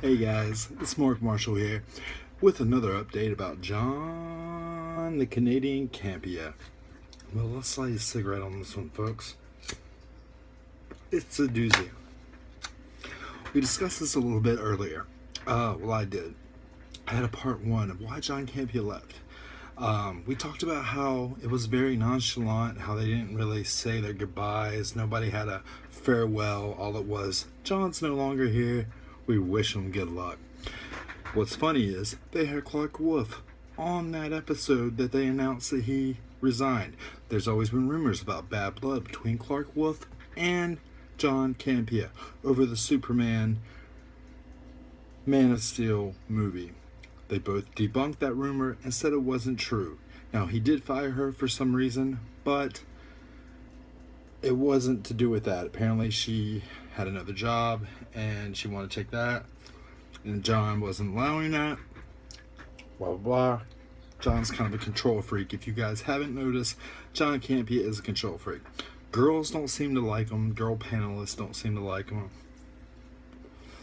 Hey guys, it's Mark Marshall here with another update about Jon the Canadian Campea. Well, let's light a cigarette on this one, folks. It's a doozy. We discussed this a little bit earlier. I did. I had a part one of why Jon Campea left. We talked about how it was very nonchalant, how they didn't really say their goodbyes. Nobody had a farewell. All it was, Jon's no longer here. We wish him good luck. What's funny is they had Clark Wolf on that episode that they announced that he resigned. There's always been rumors about bad blood between Clark Wolf and Jon Campea over the Superman Man of Steel movie. They both debunked that rumor and said it wasn't true. Now, he did fire her for some reason, but it wasn't to do with that. Apparently, she had another job and she wanted to take that, and Jon wasn't allowing that. Blah, blah, blah. Jon's kind of a control freak. If you guys haven't noticed, Jon Campea is a control freak. Girls don't seem to like him. Girl panelists don't seem to like him.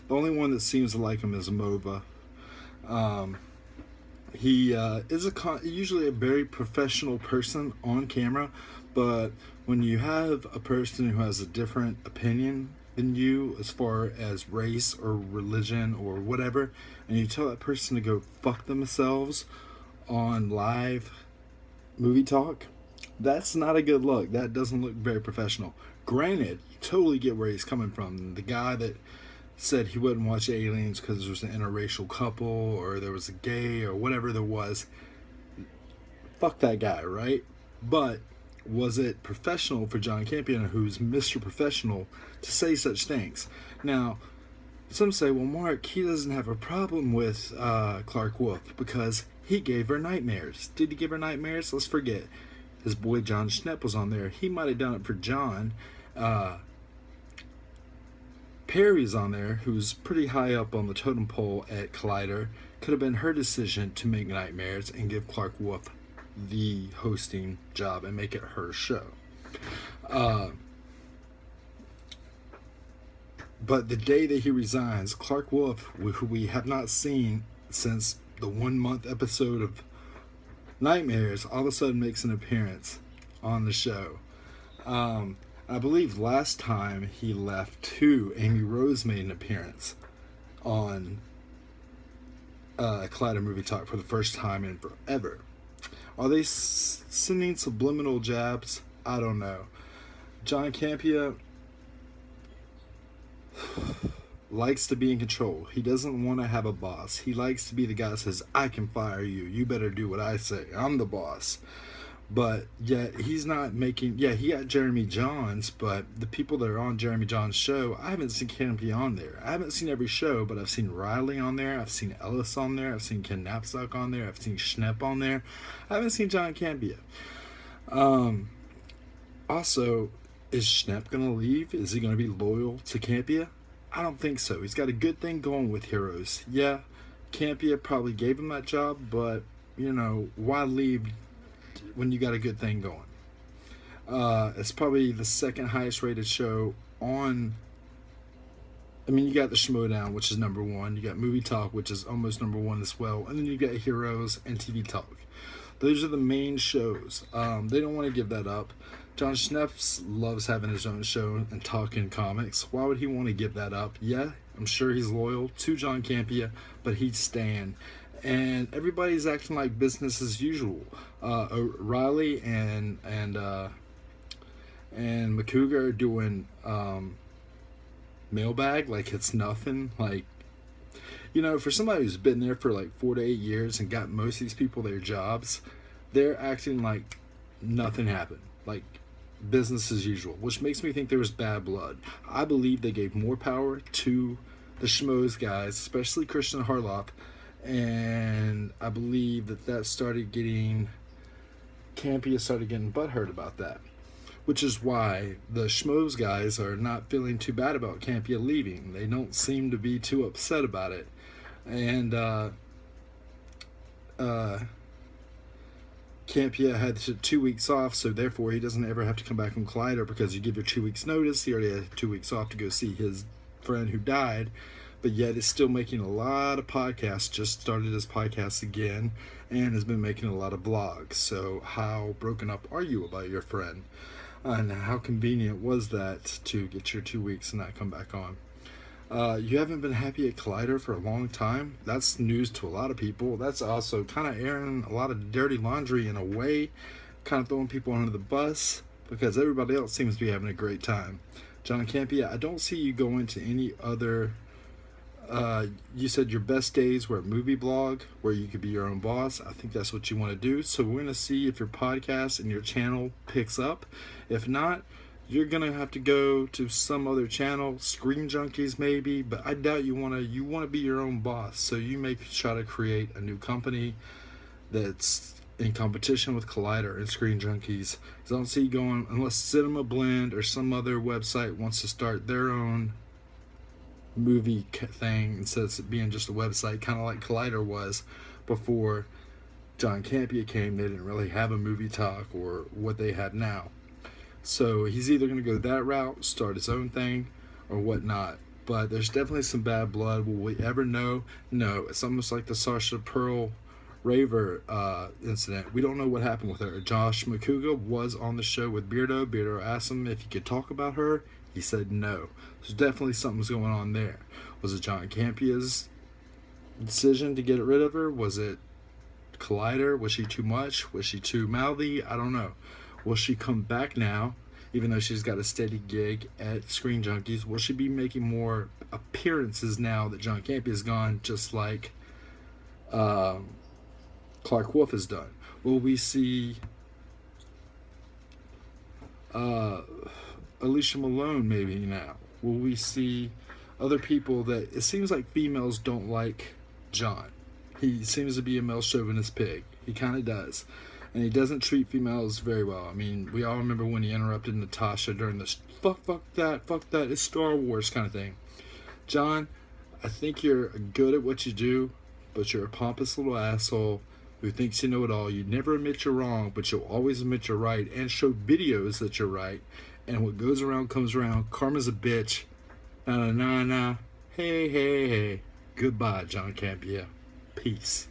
The only one that seems to like him is Mova. He is usually a very professional person on camera, but when you have a person who has a different opinion than you as far as race or religion or whatever, and you tell that person to go fuck themselves on live movie talk, that's not a good look. That doesn't look very professional. Granted, you totally get where he's coming from. The guy that said he wouldn't watch Aliens because there was an interracial couple or there was a gay or whatever there was, fuck that guy, right? But was it professional for Jon Campea, who's Mr. Professional, to say such things? Now, some say, well, Mark, he doesn't have a problem with Clark Wolf because he gave her nightmares. Did he give her nightmares? Let's forget. His boy Jon Schnepp was on there. He might have done it for Jon. Perry's on there, who's pretty high up on the totem pole at Collider. Could have been her decision to make nightmares and give Clark Wolf the hosting job and make it her show. But the day that he resigns, Clark Wolf, who we have not seen since the 1 month episode of Nightmares, all of a sudden makes an appearance on the show. I believe last time he left too, Amy Rose made an appearance on Collider Movie Talk for the first time in forever. Are they sending subliminal jabs? I don't know. Jon Campea likes to be in control. He doesn't want to have a boss. He likes to be the guy that says, I can fire you. You better do what I say. I'm the boss. But yet he's not making... Yeah, he got Jeremy Jahns, but the people that are on Jeremy Jahns' show, I haven't seen Campea on there. I haven't seen every show, but I've seen Riley on there. I've seen Ellis on there. I've seen Ken Knapsack on there. I've seen Schnepp on there. I haven't seen Jon Campea. Also, is Schnepp going to leave? Is he going to be loyal to Campea? I don't think so. He's got a good thing going with Heroes. Yeah, Campea probably gave him that job, but, you know, why leave when you got a good thing going? It's probably the second highest rated show on... I mean, you got the Schmodown, which is number one. You got Movie Talk, which is almost number one as well. And then you got Heroes and TV Talk. Those are the main shows. They don't want to give that up. Jon Schnepp loves having his own show and talking comics. Why would he want to give that up? Yeah, I'm sure he's loyal to Jon Campea, but he's staying. And everybody's acting like business as usual. Riley and McCougar are doing mailbag like it's nothing. Like, you know, for somebody who's been there for like 4 to 8 years and got most of these people their jobs, they're acting like nothing happened. Like business as usual, which makes me think there was bad blood. I believe they gave more power to the Schmoes guys, especially Christian Harloff, and I believe that started getting... Campea started getting butthurt about that, which is why the Schmoes guys are not feeling too bad about Campea leaving. They don't seem to be too upset about it. And Campea had 2 weeks off, so therefore he doesn't ever have to come back from Collider because you give your 2 weeks notice. He already had 2 weeks off to go see his friend who died, but yet is still making a lot of podcasts. Just started his podcast again and has been making a lot of vlogs. So how broken up are you about your friend? And how convenient was that to get your 2 weeks and not come back on? You haven't been happy at Collider for a long time. That's news to a lot of people. That's also kind of airing a lot of dirty laundry in a way, kind of throwing people under the bus, because everybody else seems to be having a great time. Jon Campea, I don't see you going to any other... you said your best days were a movie blog where you could be your own boss. I think that's what you want to do. So we're going to see if your podcast and your channel picks up. If not, you're going to have to go to some other channel, Screen Junkies maybe, but I doubt you want to be your own boss. So you may try to create a new company that's in competition with Collider and Screen Junkies. I don't see you going, unless Cinema Blend or some other website wants to start their own movie thing instead of being just a website, kind of like Collider was before Jon Campea came. They didn't really have a movie talk or what they have now. So he's either going to go that route, start his own thing, or whatnot. But there's definitely some bad blood. Will we ever know? No. It's almost like the Sacha Pearl Raver incident. We don't know what happened with her. Josh McCouga was on the show with Beardo. Beardo asked him if he could talk about her. He said no. So definitely something's going on there. Was it Jon Campea's decision to get rid of her? Was it Collider? Was she too much? Was she too mouthy? I don't know. Will she come back now, even though she's got a steady gig at Screen Junkies? Will she be making more appearances now that Jon Campea's gone, just like Clark Wolf has done? Will we see Alicia Malone maybe now? Will we see other people that... It seems like females don't like Jon. He seems to be a male chauvinist pig. He kind of does. And he doesn't treat females very well. I mean, we all remember when he interrupted Natasha during this fuck that, it's Star Wars kind of thing. Jon, I think you're good at what you do, but you're a pompous little asshole who thinks you know it all. You never admit you're wrong, but you'll always admit you're right and show videos that you're right. And what goes around comes around. Karma's a bitch. Nah. Hey. Goodbye, Jon Campea. Peace.